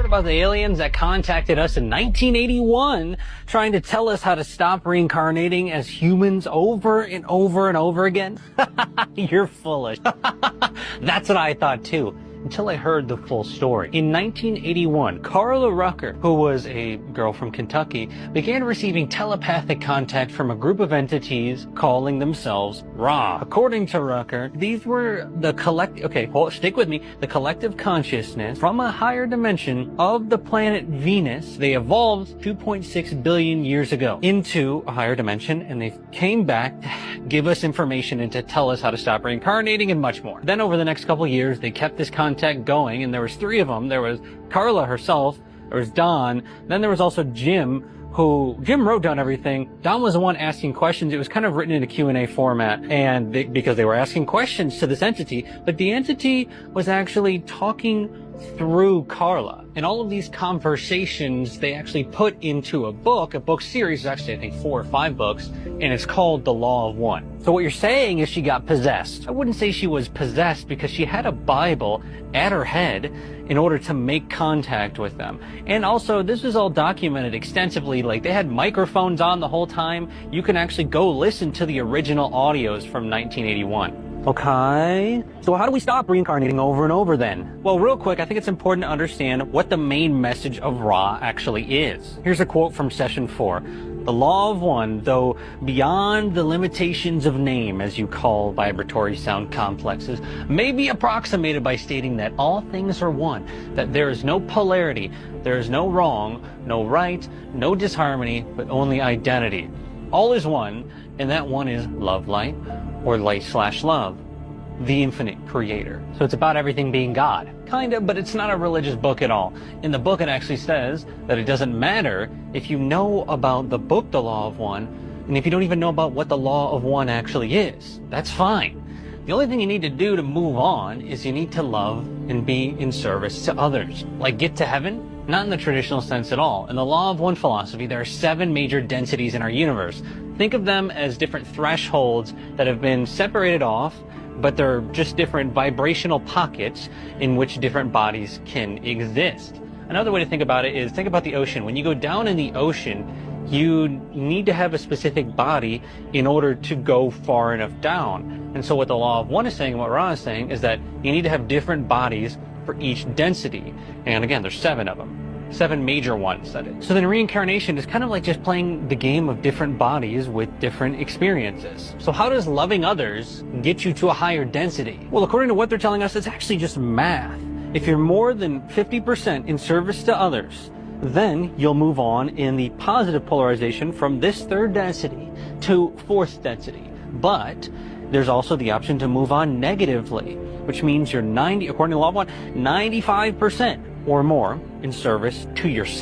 heard about the aliens that contacted us in 1981 trying to tell us how to stop reincarnating as humans over and over and over again? You're foolish. That's what I thought too, until I heard the full story. In 1981, Carla Rucker, who was a girl from Kentucky, began receiving telepathic contact from a group of entities calling themselves Ra. According to Rucker, these were the stick with me, the collective consciousness from a higher dimension of the planet Venus. They evolved 2.6 billion years ago into a higher dimension, and they came back to give us information and to tell us how to stop reincarnating and much more. Then over the next couple years, they kept this contact going, and there was three of them. There was Carla herself, there was Don, then there was also Jim wrote down everything. Don was the one asking questions. It was kind of written in a Q&A format, and because they were asking questions to this entity, but the entity was actually talking through Carla. And all of these conversations they actually put into a book series, actually I think 4 or 5 books, and it's called The Law of One. So what you're saying is she got possessed. I wouldn't say she was possessed, because she had a Bible at her head in order to make contact with them. And also, this was all documented extensively. Like, they had microphones on the whole time. You can actually go listen to the original audios from 1981. Okay, so how do we stop reincarnating over and over then? Well, real quick, I think it's important to understand what the main message of Ra actually is. Here's a quote from session 4. The law of one, though beyond the limitations of name, as you call vibratory sound complexes, may be approximated by stating that all things are one, that there is no polarity, there is no wrong, no right, no disharmony, but only identity. All is one, and that one is love light, or light/love, the infinite creator. So it's about everything being God. Kind of, but it's not a religious book at all. In the book, it actually says that it doesn't matter if you know about the book, The Law of One, and if you don't even know about what the Law of One actually is. That's fine. The only thing you need to do to move on is you need to love and be in service to others. Like get to heaven? Not in the traditional sense at all. In the Law of One philosophy, there are 7 major densities in our universe. Think of them as different thresholds that have been separated off, but they're just different vibrational pockets in which different bodies can exist. Another way to think about it is, think about the ocean. When you go down in the ocean, you need to have a specific body in order to go far enough down. And so what the Law of One is saying, and what Ra is saying, is that you need to have different bodies for each density. And again, there's 7 of them. 7 major ones, that is. So then reincarnation is kind of like just playing the game of different bodies with different experiences. So how does loving others get you to a higher density? Well, according to what they're telling us, it's actually just math. If you're more than 50% in service to others, then you'll move on in the positive polarization from this 3rd density to 4th density. But there's also the option to move on negatively, which means you're according to Law of One, 95% or more in service to yourself.